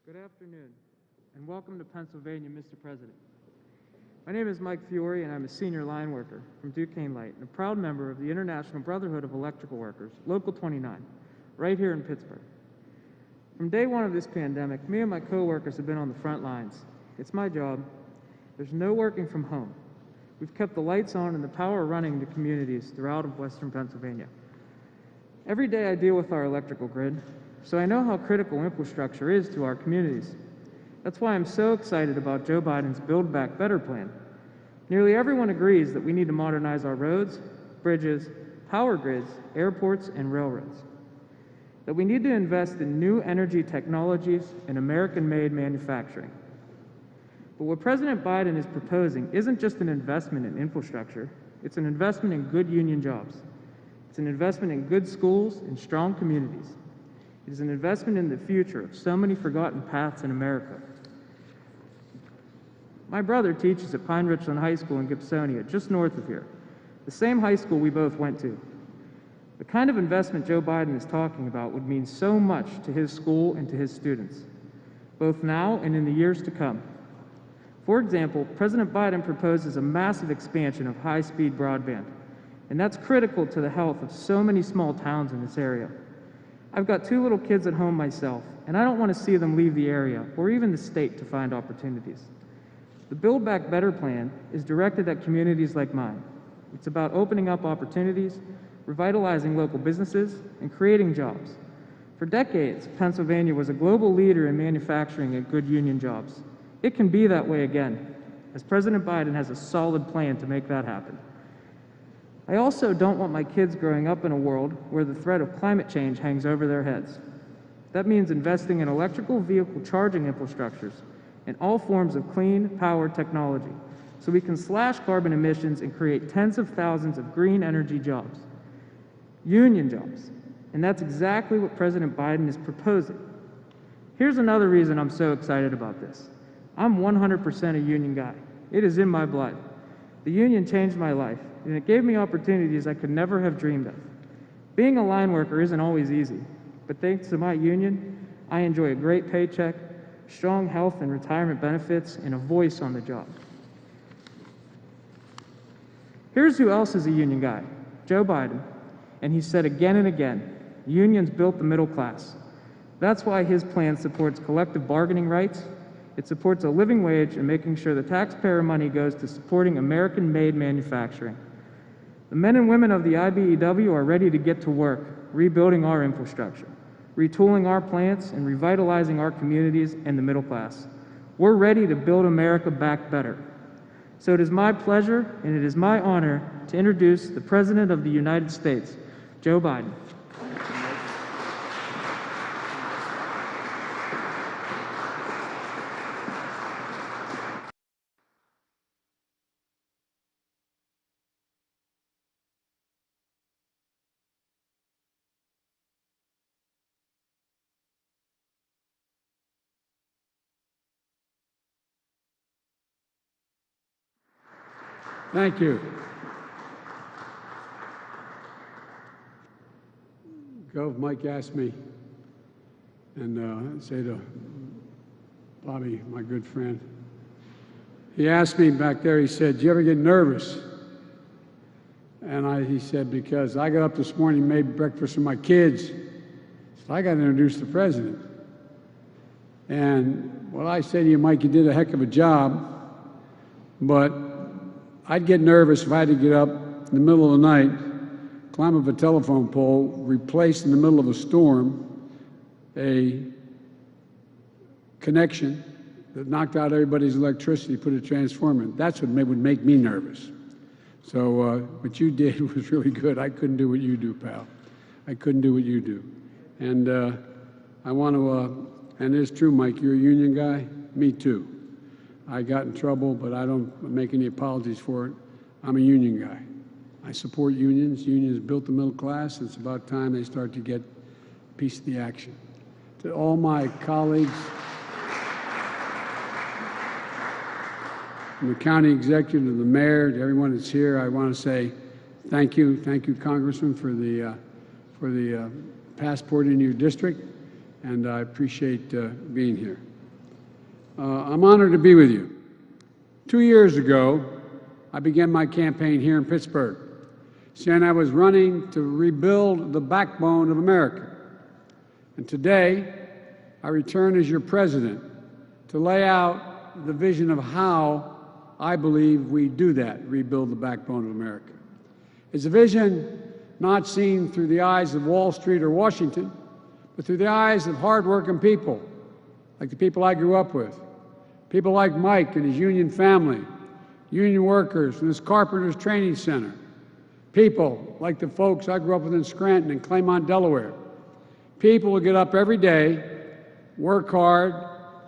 Good afternoon, and welcome to Pennsylvania, Mr. President. My name is Mike Fiore, and I'm a senior line worker from Duquesne Light and a proud member of the International Brotherhood of Electrical Workers, Local 29, right here in Pittsburgh. From day one of this pandemic, me and my co-workers have been on the front lines. It's my job. There's no working from home. We've kept the lights on and the power running to communities throughout Western Pennsylvania. Every day I deal with our electrical grid, so I know how critical infrastructure is to our communities. That's why I'm so excited about Joe Biden's Build Back Better plan. Nearly everyone agrees that we need to modernize our roads, bridges, power grids, airports, and railroads. That we need to invest in new energy technologies and American-made manufacturing. But what President Biden is proposing isn't just an investment in infrastructure, it's an investment in good union jobs. It's an investment in good schools and strong communities. It is an investment in the future of so many forgotten paths in America. My brother teaches at Pine Richland High School in Gibsonia, just north of here, the same high school we both went to. The kind of investment Joe Biden is talking about would mean so much to his school and to his students, both now and in the years to come. For example, President Biden proposes a massive expansion of high-speed broadband, and that's critical to the health of so many small towns in this area. I've got 2 little kids at home myself, and I don't want to see them leave the area or even the state to find opportunities. The Build Back Better plan is directed at communities like mine. It's about opening up opportunities, revitalizing local businesses, and creating jobs. For decades, Pennsylvania was a global leader in manufacturing and good union jobs. It can be that way again, as President Biden has a solid plan to make that happen. I also don't want my kids growing up in a world where the threat of climate change hangs over their heads. That means investing in electrical vehicle charging infrastructures and all forms of clean power technology so we can slash carbon emissions and create tens of thousands of green energy jobs. Union jobs. And that's exactly what President Biden is proposing. Here's another reason I'm so excited about this. I'm 100% a union guy. It is in my blood. The union changed my life, and it gave me opportunities I could never have dreamed of. Being a line worker isn't always easy, but thanks to my union, I enjoy a great paycheck, strong health and retirement benefits, and a voice on the job. Here's who else is a union guy, Joe Biden, and he said again and again, unions built the middle class. That's why his plan supports collective bargaining rights. It supports a living wage and making sure the taxpayer money goes to supporting American-made manufacturing. The men and women of the IBEW are ready to get to work, rebuilding our infrastructure, retooling our plants, and revitalizing our communities and the middle class. We're ready to build America back better. So it is my pleasure and it is my honor to introduce the President of the United States, Joe Biden. Thank you. Gov, Mike asked me, and say to Bobby, my good friend, he asked me back there, he said, "Do you ever get nervous?" And he said, because I got up this morning and made breakfast for my kids, so I got to introduce the president. And what I say to you, Mike, you did a heck of a job, but I'd get nervous if I had to get up in the middle of the night, climb up a telephone pole, replace in the middle of a storm a connection that knocked out everybody's electricity, put a transformer in. That's what would make me nervous. So what you did was really good. I couldn't do what you do, pal. I couldn't do what you do. And I want to, and it's true, Mike, you're a union guy. Me too. I got in trouble, but I don't make any apologies for it. I'm a union guy. I support unions. Unions built the middle class. It's about time they start to get a piece of the action. To all my colleagues, from the county executive to the mayor, to everyone that's here, I want to say thank you. Thank you, Congressman, for the passport in your district, and I appreciate being here. I'm honored to be with you. 2 years ago, I began my campaign here in Pittsburgh, saying I was running to rebuild the backbone of America. And today, I return as your president to lay out the vision of how I believe we do that, rebuild the backbone of America. It's a vision not seen through the eyes of Wall Street or Washington, but through the eyes of hardworking people, like the people I grew up with. People like Mike and his union family, union workers in his Carpenters Training Center. People like the folks I grew up with in Scranton and Claymont, Delaware. People who get up every day, work hard,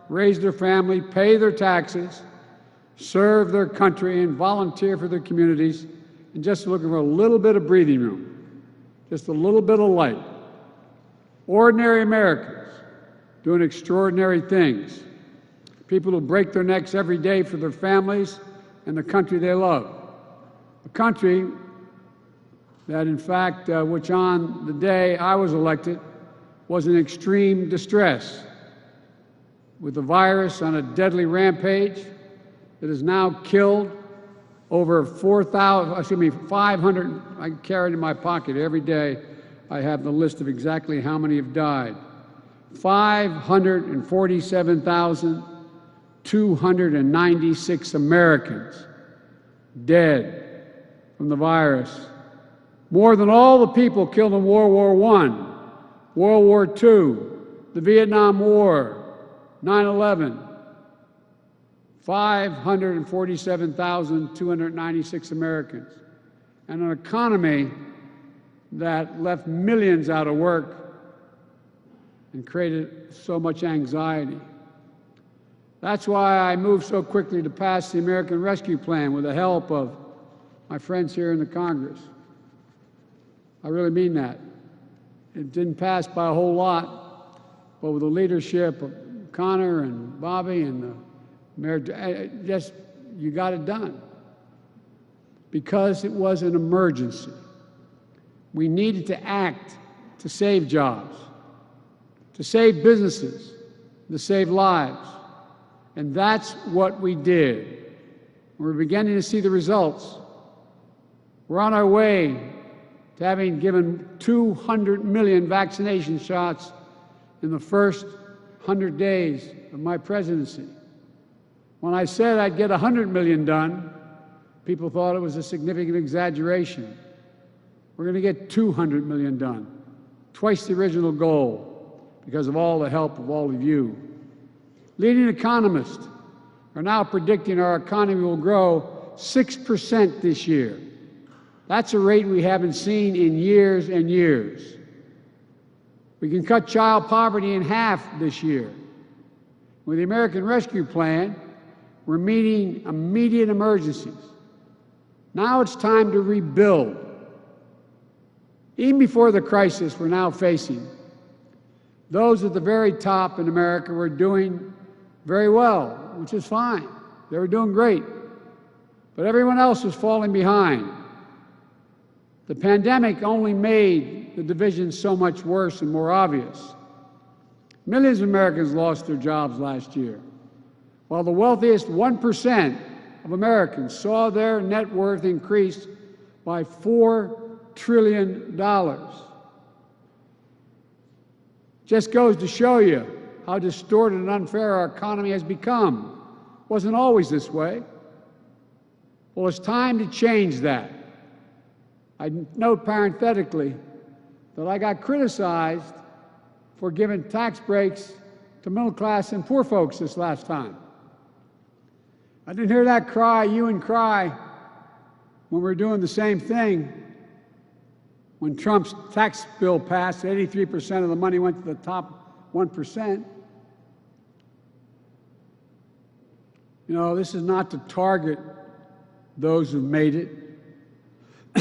raise their family, pay their taxes, serve their country, and volunteer for their communities, and just looking for a little bit of breathing room, just a little bit of light. Ordinary Americans doing extraordinary things. People who break their necks every day for their families and the country they love. A country that, in fact, which on the day I was elected was in extreme distress, with the virus on a deadly rampage that has now killed over 500, I carry it in my pocket every day. I have the list of exactly how many have died. 547,296 Americans dead from the virus. More than all the people killed in World War I, World War II, the Vietnam War, 9/11. 547,296 Americans. And an economy that left millions out of work and created so much anxiety. That's why I moved so quickly to pass the American Rescue Plan with the help of my friends here in the Congress. I really mean that. It didn't pass by a whole lot, but with the leadership of Connor and Bobby and the Mayor, you got it done. Because it was an emergency. We needed to act to save jobs, to save businesses, to save lives. And that's what we did. We're beginning to see the results. We're on our way to having given 200 million vaccination shots in the first 100 days of my presidency. When I said I'd get 100 million done, people thought it was a significant exaggeration. We're going to get 200 million done, twice the original goal, because of all the help of all of you. Leading economists are now predicting our economy will grow 6% this year. That's a rate we haven't seen in years and years. We can cut child poverty in half this year. With the American Rescue Plan, we're meeting immediate emergencies. Now it's time to rebuild. Even before the crisis we're now facing, those at the very top in America were doing very well, which is fine. They were doing great. But everyone else was falling behind. The pandemic only made the division so much worse and more obvious. Millions of Americans lost their jobs last year, while the wealthiest 1% of Americans saw their net worth increase by $4 trillion. Just goes to show you how distorted and unfair our economy has become. It wasn't always this way. Well, it's time to change that. I note parenthetically that I got criticized for giving tax breaks to middle class and poor folks this last time. I didn't hear that cry, you and cry, when we were doing the same thing. When Trump's tax bill passed, 83% of the money went to the top 1%. You know, this is not to target those who've made it,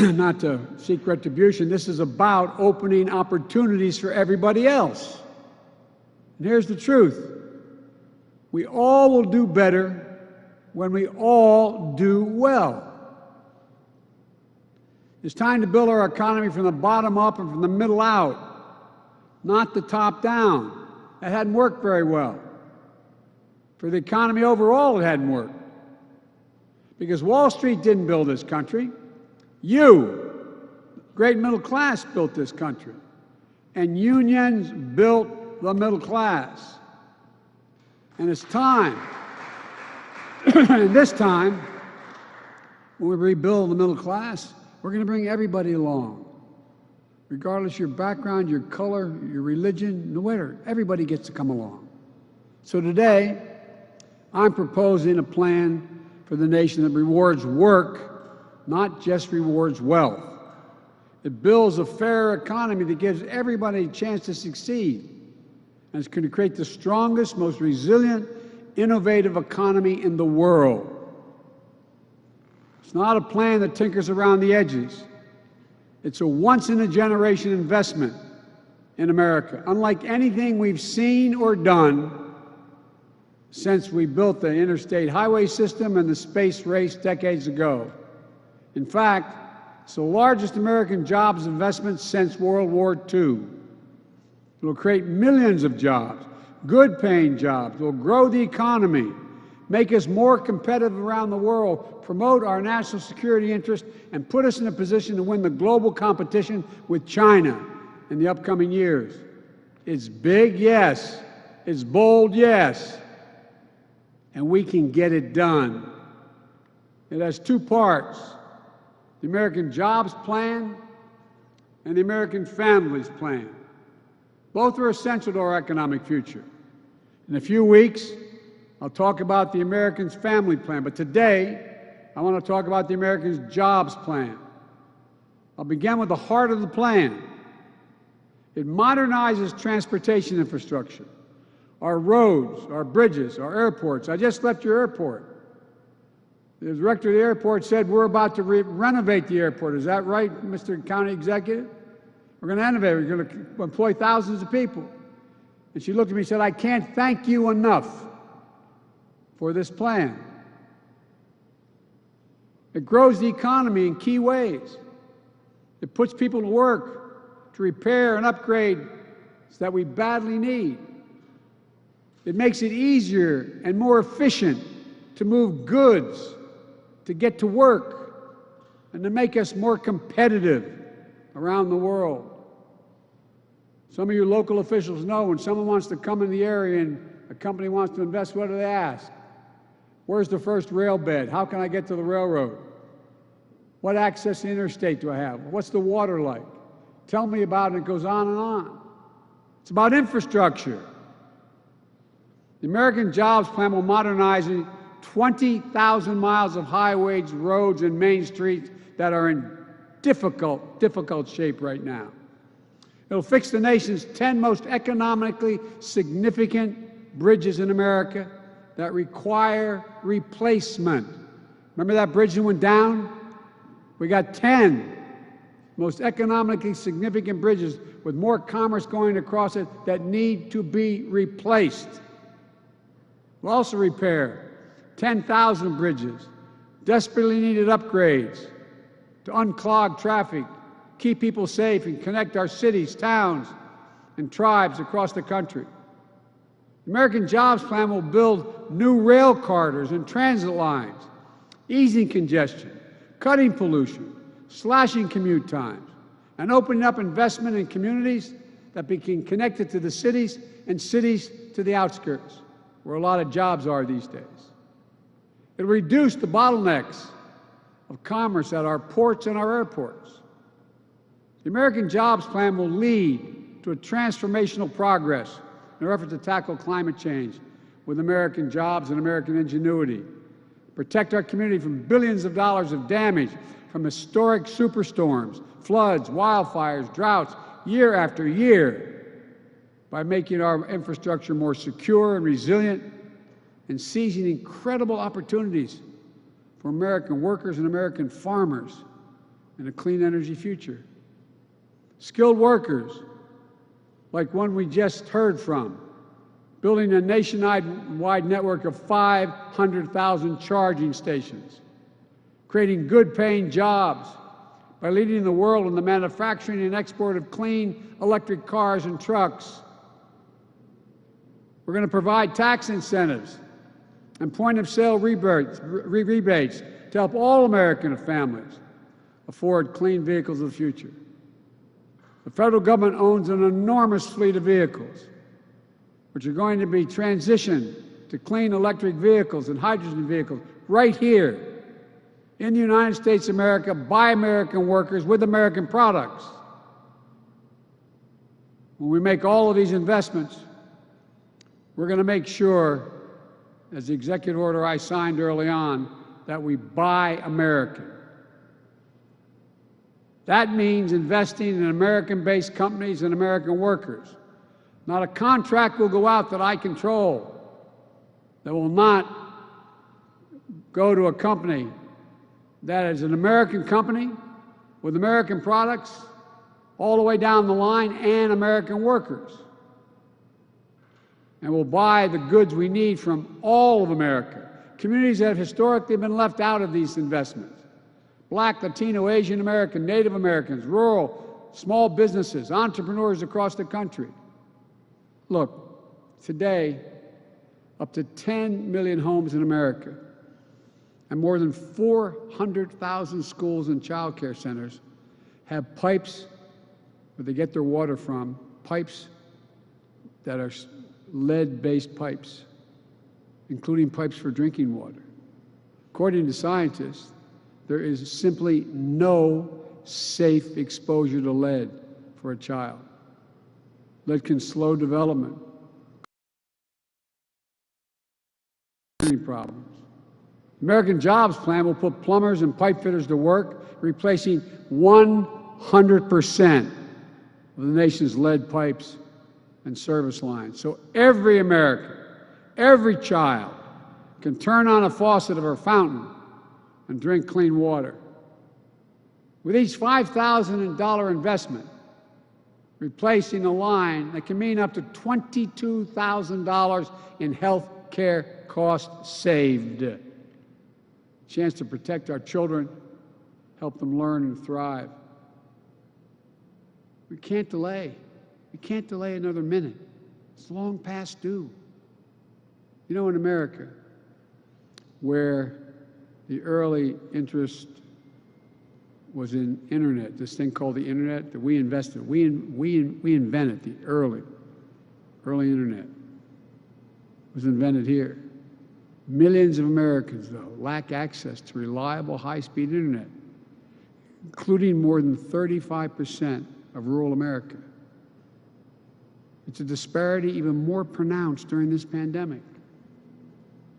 not to seek retribution. This is about opening opportunities for everybody else. And here's the truth. We all will do better when we all do well. It's time to build our economy from the bottom up and from the middle out, not the top down. That hadn't worked very well. For the economy overall, it hadn't worked. Because Wall Street didn't build this country. You, great middle class, built this country. And unions built the middle class. And it's time, and this time, when we rebuild the middle class, we're going to bring everybody along. Regardless of your background, your color, your religion, no matter, everybody gets to come along. So today, I'm proposing a plan for the nation that rewards work, not just rewards wealth. It builds a fair economy that gives everybody a chance to succeed. And it's going to create the strongest, most resilient, innovative economy in the world. It's not a plan that tinkers around the edges. It's a once-in-a-generation investment in America, unlike anything we've seen or done since we built the interstate highway system and the space race decades ago. In fact, it's the largest American jobs investment since World War II. It will create millions of jobs, good-paying jobs. It will grow the economy, make us more competitive around the world, promote our national security interests, and put us in a position to win the global competition with China in the upcoming years. It's big, yes. It's bold, yes. And we can get it done. It has two parts: the American Jobs Plan and the American Families Plan. Both are essential to our economic future. In a few weeks, I'll talk about the Americans' Family Plan, but today, I want to talk about the Americans' Jobs Plan. I'll begin with the heart of the plan. It modernizes transportation infrastructure, our roads, our bridges, our airports. I just left your airport. The director of the airport said we're about to renovate the airport. Is that right, Mr. County Executive? We're going to innovate. We're going to employ thousands of people. And she looked at me and said, I can't thank you enough for this plan. It grows the economy in key ways. It puts people to work to repair and upgrade that we badly need. It makes it easier and more efficient to move goods, to get to work, and to make us more competitive around the world. Some of you local officials know when someone wants to come in the area and a company wants to invest, what do they ask? Where's the first rail bed? How can I get to the railroad? What access to the interstate do I have? What's the water like? Tell me about it. It goes on and on. It's about infrastructure. The American Jobs Plan will modernize 20,000 miles of highways, roads, and main streets that are in difficult shape right now. It'll fix the nation's 10 most economically significant bridges in America that require replacement. Remember that bridge that went down? We got 10 most economically significant bridges with more commerce going across it that need to be replaced. We'll also repair 10,000 bridges, desperately needed upgrades to unclog traffic, keep people safe, and connect our cities, towns, and tribes across the country. The American Jobs Plan will build new rail corridors and transit lines, easing congestion, cutting pollution, slashing commute times, and opening up investment in communities that become connected to the cities and cities to the outskirts, where a lot of jobs are these days. It'll reduce the bottlenecks of commerce at our ports and our airports. The American Jobs Plan will lead to a transformational progress in our effort to tackle climate change with American jobs and American ingenuity, protect our community from billions of dollars of damage from historic superstorms, floods, wildfires, droughts, year after year, by making our infrastructure more secure and resilient and seizing incredible opportunities for American workers and American farmers in a clean energy future. Skilled workers, like one we just heard from, building a nationwide network of 500,000 charging stations, creating good-paying jobs by leading the world in the manufacturing and export of clean electric cars and trucks. We're going to provide tax incentives and point-of-sale rebates to help all American families afford clean vehicles of the future. The federal government owns an enormous fleet of vehicles, which are going to be transitioned to clean electric vehicles and hydrogen vehicles right here in the United States of America by American workers with American products. When we make all of these investments, we're going to make sure, as the executive order I signed early on, that we buy American. That means investing in American-based companies and American workers. Not a contract will go out that I control that will not go to a company that is an American company with American products all the way down the line and American workers. And we'll buy the goods we need from all of America, communities that have historically been left out of these investments. Black, Latino, Asian American, Native Americans, rural, small businesses, entrepreneurs across the country. Look, today, up to 10 million homes in America and more than 400,000 schools and child care centers have pipes where they get their water from, pipes that are lead-based pipes, including pipes for drinking water. According to scientists, there is simply no safe exposure to lead for a child. Lead can slow development, problems. American Jobs Plan will put plumbers and pipe fitters to work, replacing 100% of the nation's lead pipes and service lines. So every American, every child can turn on a faucet of our fountain and drink clean water. With each $5,000 investment, replacing a line that can mean up to $22,000 in health care costs saved. Chance to protect our children, help them learn and thrive. We can't delay. We can't delay another minute. It's long past due. You know, in America, where the early interest was in internet, this thing called the internet that we invested, we invented the early internet. It was invented here. Millions of Americans, though, lack access to reliable high-speed internet, including more than 35% of rural America. It's a disparity even more pronounced during this pandemic.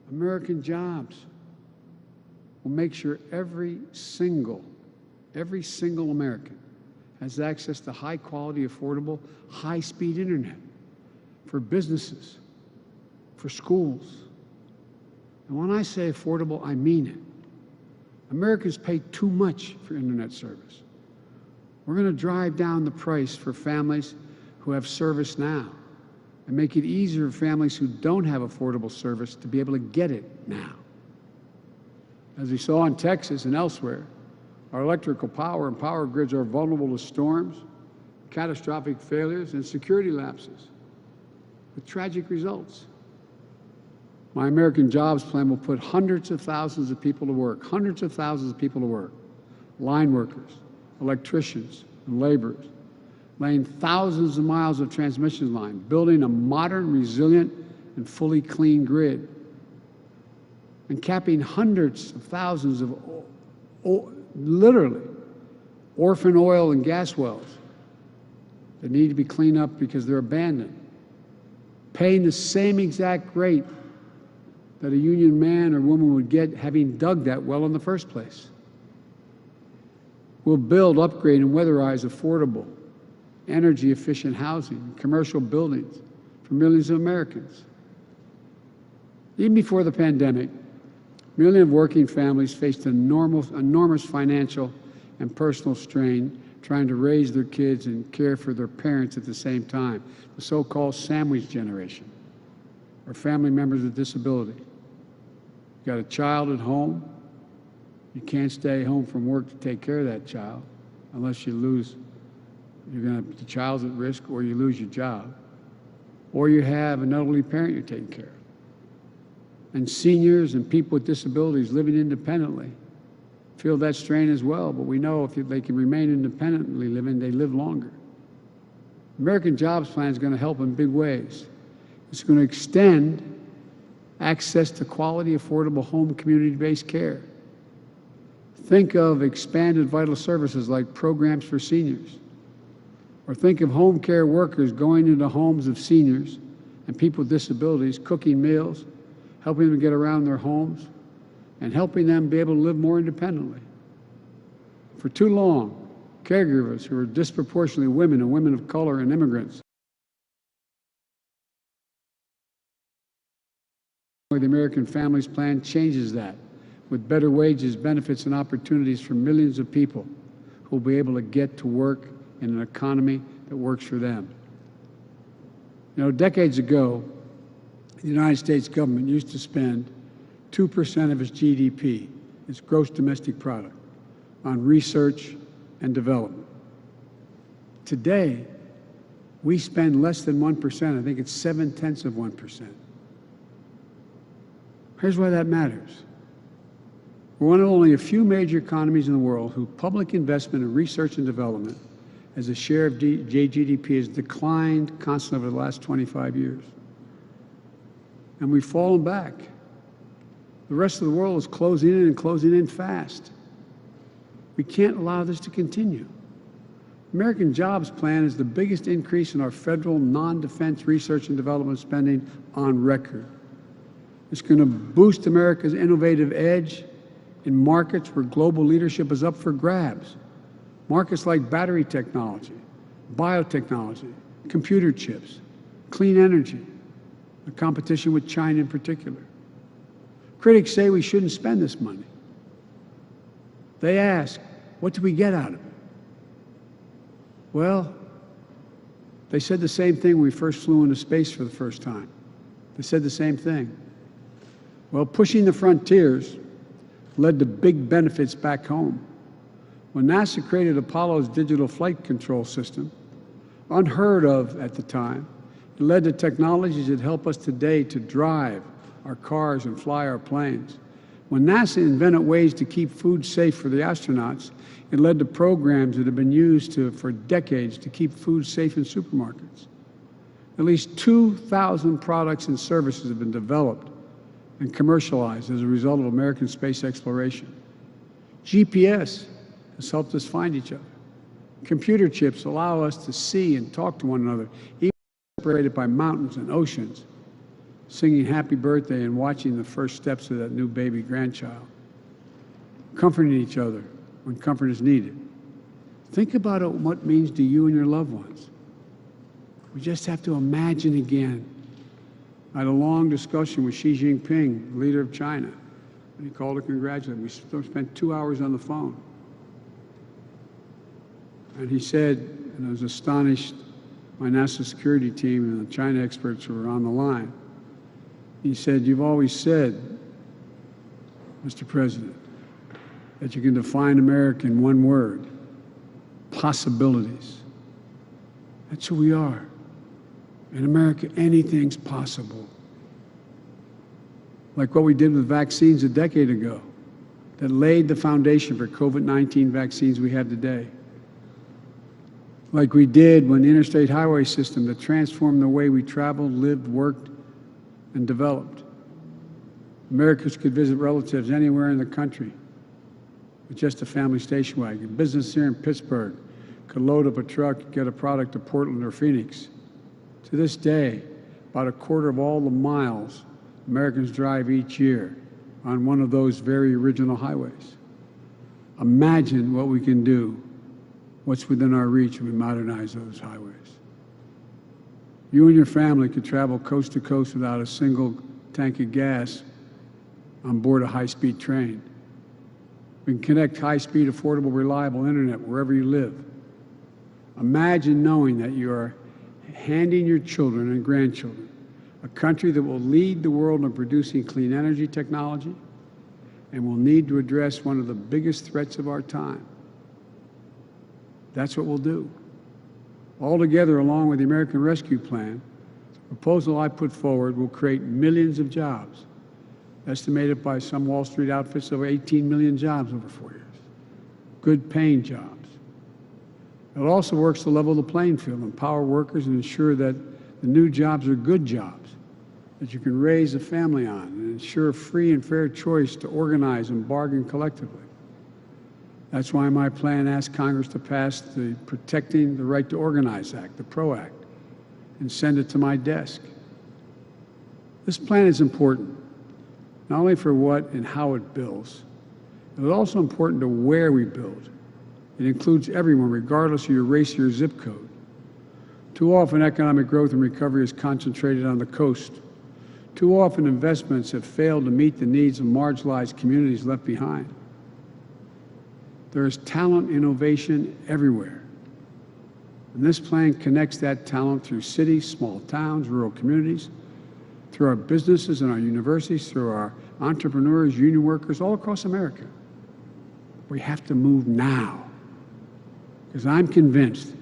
American Jobs will make sure every single American has access to high-quality, affordable, high-speed internet for businesses, for schools. And when I say affordable, I mean it. Americans pay too much for internet service. We're going to drive down the price for families who have service now and make it easier for families who don't have affordable service to be able to get it now. As we saw in Texas and elsewhere, our electrical power and power grids are vulnerable to storms, catastrophic failures, and security lapses, with tragic results. My American Jobs Plan will put hundreds of thousands of people to work, line workers, electricians, and laborers, laying thousands of miles of transmission line, building a modern, resilient, and fully clean grid, and capping hundreds of thousands of literally orphan oil and gas wells that need to be cleaned up because they're abandoned, paying the same exact rate that a union man or woman would get having dug that well in the first place. We'll build, upgrade, and weatherize affordable, energy-efficient housing, commercial buildings for millions of Americans. Even before the pandemic, millions of working families faced enormous financial and personal strain trying to raise their kids and care for their parents at the same time, the so-called sandwich generation, or family members with disability. You got a child at home, you can't stay home from work to take care of that child unless you lose, the child's at risk, or you lose your job, or you have an elderly parent you're taking care of. And seniors and people with disabilities living independently feel that strain as well, but we know if they can remain independently living, they live longer. American Jobs Plan is going to help in big ways. It's going to extend access to quality, affordable home community-based care. Think of expanded vital services like programs for seniors. Or think of home care workers going into homes of seniors and people with disabilities, cooking meals, helping them get around their homes, and helping them be able to live more independently. For too long, caregivers who are disproportionately women and women of color and immigrants. The American Families Plan changes that with better wages, benefits, and opportunities for millions of people who will be able to get to work in an economy that works for them. You know, decades ago, the United States government used to spend 2% of its GDP, its gross domestic product, on research and development. Today, we spend less than 1%. I think it's 0.7%. Here's why that matters. We're one of only a few major economies in the world whose public investment in research and development as a share of GDP has declined constantly over the last 25 years. And we've fallen back. The rest of the world is closing in and closing in fast. We can't allow this to continue. American Jobs Plan is the biggest increase in our federal non-defense research and development spending on record. It's going to boost America's innovative edge in markets where global leadership is up for grabs. Markets like battery technology, biotechnology, computer chips, clean energy, the competition with China in particular. Critics say we shouldn't spend this money. They ask, what do we get out of it? Well, they said the same thing when we first flew into space for the first time. They said the same thing. Well, pushing the frontiers led to big benefits back home. When NASA created Apollo's digital flight control system, unheard of at the time, it led to technologies that help us today to drive our cars and fly our planes. When NASA invented ways to keep food safe for the astronauts, it led to programs that have been used for decades to keep food safe in supermarkets. At least 2,000 products and services have been developed and commercialized as a result of American space exploration. GPS has helped us find each other. Computer chips allow us to see and talk to one another, even separated by mountains and oceans, singing happy birthday and watching the first steps of that new baby grandchild, comforting each other when comfort is needed. Think about what it means to you and your loved ones. We just have to imagine again. I had a long discussion with Xi Jinping, the leader of China, and he called to congratulate me. We spent 2 hours on the phone. And he said, and I was astonished, my national security team and the China experts who were on the line, he said, you've always said, Mr. President, that you can define America in one word, possibilities. That's who we are. In America, anything's possible. Like what we did with vaccines a decade ago, that laid the foundation for COVID-19 vaccines we have today. Like we did when the interstate highway system that transformed the way we traveled, lived, worked, and developed. Americans could visit relatives anywhere in the country with just a family station wagon. Business here in Pittsburgh could load up a truck, get a product to Portland or Phoenix. To this day, about a quarter of all the miles Americans drive each year on one of those very original highways. Imagine what we can do, what's within our reach if we modernize those highways. You and your family could travel coast to coast without a single tank of gas on board a high-speed train. We can connect high-speed, affordable, reliable internet wherever you live. Imagine knowing that you are handing your children and grandchildren a country that will lead the world in producing clean energy technology and will need to address one of the biggest threats of our time. That's what we'll do. Altogether, along with the American Rescue Plan, the proposal I put forward will create millions of jobs estimated by some Wall Street outfits over 18 million jobs over 4 years. Good paying jobs. It also works to level the playing field, empower workers, and ensure that the new jobs are good jobs that you can raise a family on, and ensure free and fair choice to organize and bargain collectively. That's why my plan asks Congress to pass the Protecting the Right to Organize Act, the PRO Act, and send it to my desk. This plan is important, not only for what and how it builds, but it's also important to where we build. It includes everyone, regardless of your race or your zip code. Too often, economic growth and recovery is concentrated on the coast. Too often, investments have failed to meet the needs of marginalized communities left behind. There is talent innovation everywhere. And this plan connects that talent through cities, small towns, rural communities, through our businesses and our universities, through our entrepreneurs, union workers, all across America. We have to move now. Because I'm convinced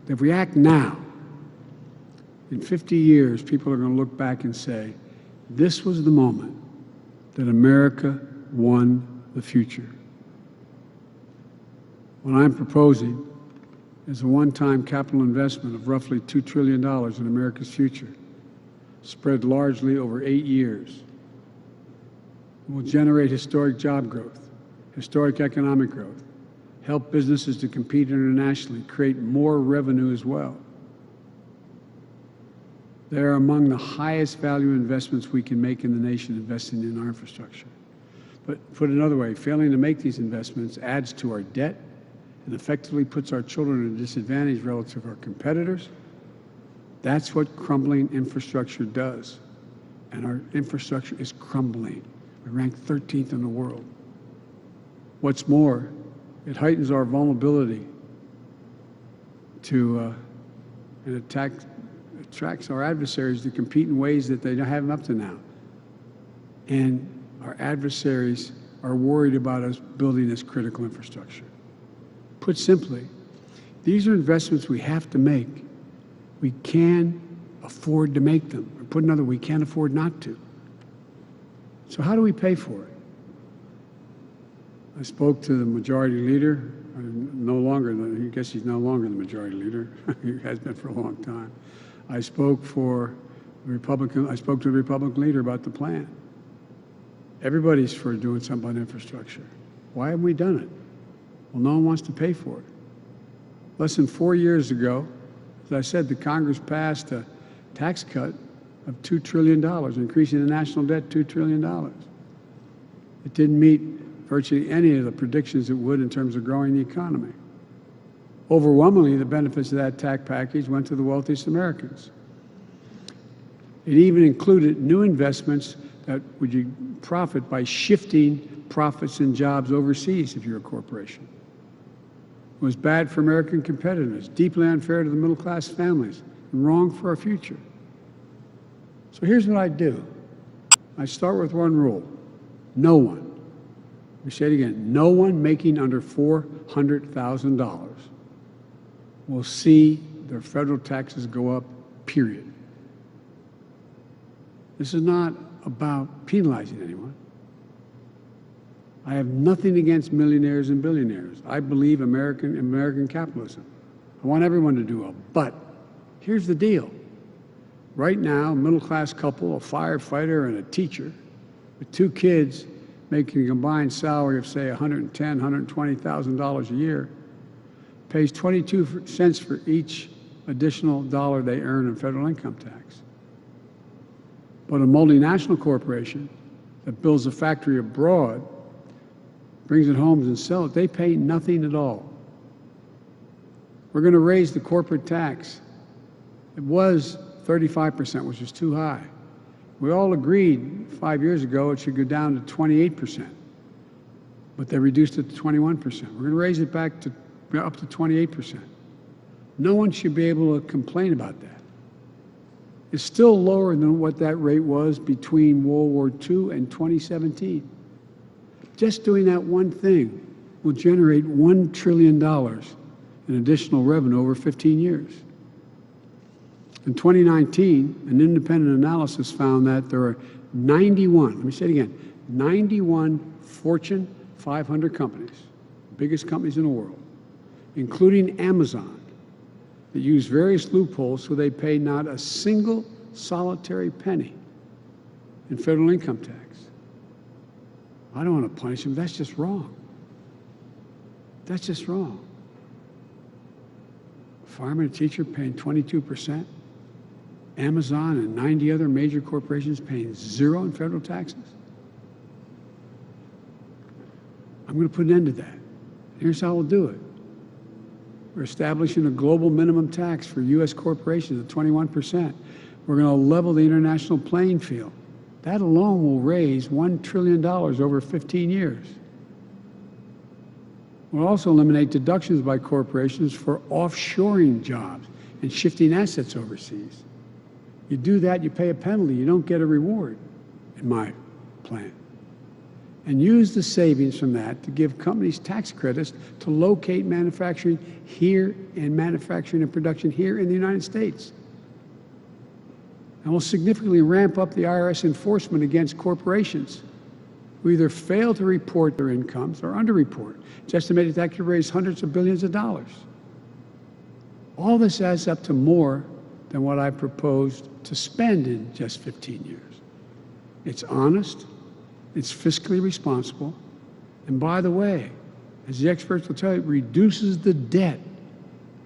that if we act now, in 50 years, people are going to look back and say, this was the moment that America won the future. What I'm proposing is a one-time capital investment of roughly $2 trillion in America's future, spread largely over 8 years. It will generate historic job growth, historic economic growth, help businesses to compete internationally, create more revenue as well. They're among the highest value investments we can make in the nation, investing in our infrastructure. But put another way, failing to make these investments adds to our debt and effectively puts our children at a disadvantage relative to our competitors. That's what crumbling infrastructure does. And our infrastructure is crumbling. We rank 13th in the world. What's more, it heightens our vulnerability to and attracts our adversaries to compete in ways that they haven't up to now. And our adversaries are worried about us building this critical infrastructure. Put simply, these are investments we have to make. We can afford to make them. Or put another, we can't afford not to. So how do we pay for it? I spoke to the majority leader, I guess he's no longer the majority leader. He has been for a long time. I spoke to the Republican leader about the plan. Everybody's for doing something on infrastructure. Why haven't we done it? Well, no one wants to pay for it. Less than 4 years ago, as I said, the Congress passed a tax cut of $2 trillion, increasing the national debt $2 trillion. It didn't meet virtually any of the predictions it would in terms of growing the economy. Overwhelmingly, the benefits of that tax package went to the wealthiest Americans. It even included new investments that would profit by shifting profits and jobs overseas if you're a corporation. It was bad for American competitiveness, deeply unfair to the middle-class families, and wrong for our future. So here's what I do. I start with one rule. No one, we say it again, no one making under $400,000 will see their federal taxes go up, period. This is not about penalizing anyone. I have nothing against millionaires and billionaires. I believe American capitalism. I want everyone to do well. But here's the deal. Right now, a middle-class couple, a firefighter and a teacher, with 2 kids making a combined salary of, say, $110,000, $120,000 a year, pays 22 cents for each additional dollar they earn in federal income tax. But a multinational corporation that builds a factory abroad, brings it home and sells it, they pay nothing at all. We're going to raise the corporate tax. It was 35%, which is too high. We all agreed 5 years ago it should go down to 28%, but they reduced it to 21%. We're going to raise it back to up to 28%. No one should be able to complain about that. It's still lower than what that rate was between World War II and 2017. Just doing that one thing will generate $1 trillion in additional revenue over 15 years. In 2019, an independent analysis found that there are 91, let me say it again, 91 Fortune 500 companies, biggest companies in the world, including Amazon, that use various loopholes so they pay not a single solitary penny in federal income tax. I don't want to punish them. That's just wrong. That's just wrong. A farmer and a teacher paying 22%. Amazon and 90 other major corporations paying 0 in federal taxes. I'm going to put an end to that. Here's how we'll do it. We're establishing a global minimum tax for U.S. corporations at 21%. We're going to level the international playing field. That alone will raise $1 trillion over 15 years. We'll also eliminate deductions by corporations for offshoring jobs and shifting assets overseas. You do that, you pay a penalty. You don't get a reward, in my plan. And use the savings from that to give companies tax credits to locate manufacturing here and manufacturing and production here in the United States. And we'll significantly ramp up the IRS enforcement against corporations who either fail to report their incomes or underreport. It's estimated that could raise hundreds of billions of dollars. All this adds up to more than what I proposed to spend in just 15 years. It's honest, it's fiscally responsible, and by the way, as the experts will tell you, it reduces the debt,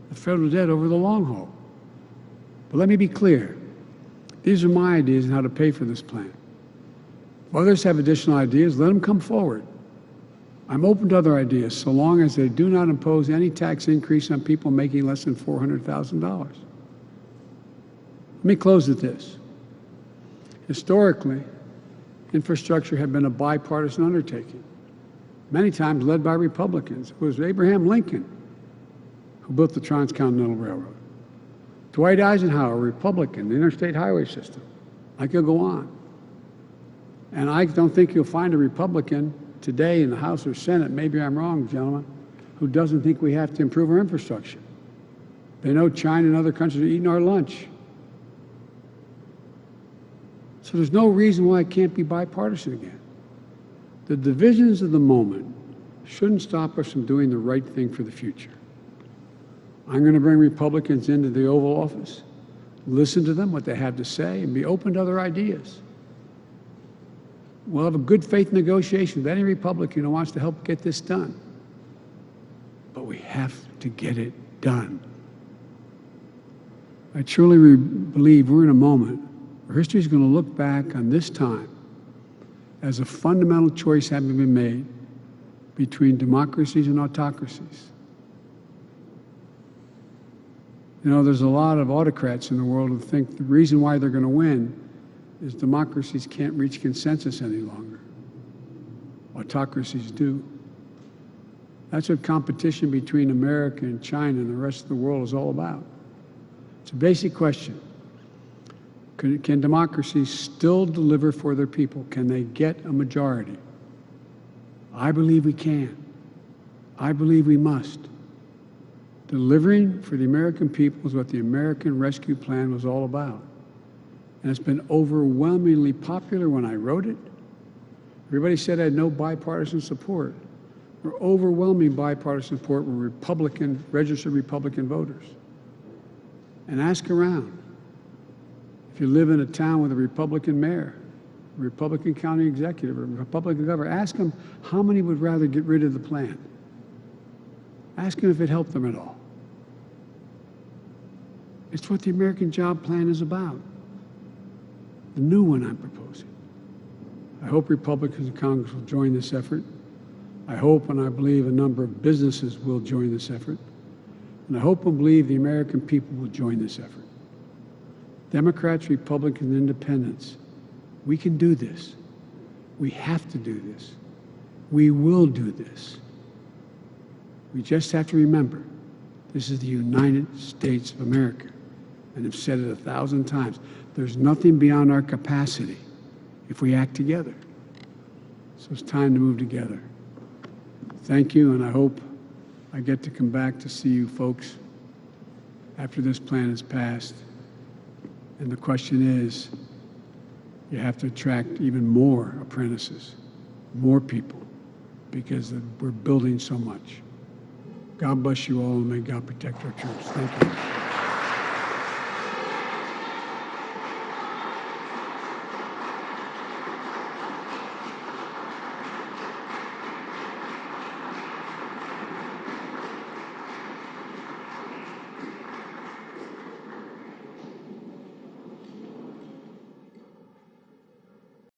the federal debt over the long haul. But let me be clear. These are my ideas on how to pay for this plan. If others have additional ideas, let them come forward. I'm open to other ideas so long as they do not impose any tax increase on people making less than $400,000. Let me close with this. Historically, infrastructure had been a bipartisan undertaking, many times led by Republicans. It was Abraham Lincoln who built the Transcontinental Railroad. Dwight Eisenhower, Republican, the interstate highway system. I could go on. And I don't think you'll find a Republican today in the House or Senate, maybe I'm wrong, gentlemen, who doesn't think we have to improve our infrastructure. They know China and other countries are eating our lunch. So there's no reason why it can't be bipartisan again. The divisions of the moment shouldn't stop us from doing the right thing for the future. I'm going to bring Republicans into the Oval Office, listen to them, what they have to say, and be open to other ideas. We'll have a good faith negotiation with any Republican who wants to help get this done. But we have to get it done. I truly believe we're in a moment where history is going to look back on this time as a fundamental choice having been made between democracies and autocracies. You know, there's a lot of autocrats in the world who think the reason why they're going to win is democracies can't reach consensus any longer. Autocracies do. That's what competition between America and China and the rest of the world is all about. It's a basic question. Can democracies still deliver for their people? Can they get a majority? I believe we can. I believe we must. Delivering for the American people is what the American Rescue Plan was all about. And it's been overwhelmingly popular when I wrote it. Everybody said I had no bipartisan support. We're overwhelming bipartisan support with Republican, registered Republican voters. And ask around. If you live in a town with a Republican mayor, a Republican county executive, or a Republican governor, ask them how many would rather get rid of the plan. Ask them if it helped them at all. It's what the American Job Plan is about. The new one I'm proposing. I hope Republicans in Congress will join this effort. I hope and I believe a number of businesses will join this effort. And I hope and believe the American people will join this effort. Democrats, Republicans, and Independents, we can do this. We have to do this. We will do this. We just have to remember, this is the United States of America. And I've said it 1,000 times. There's nothing beyond our capacity if we act together. So it's time to move together. Thank you, and I hope I get to come back to see you folks after this plan is passed And the question is, you have to attract even more apprentices, more people, because we're building so much. God bless you all, and may God protect our troops. Thank you.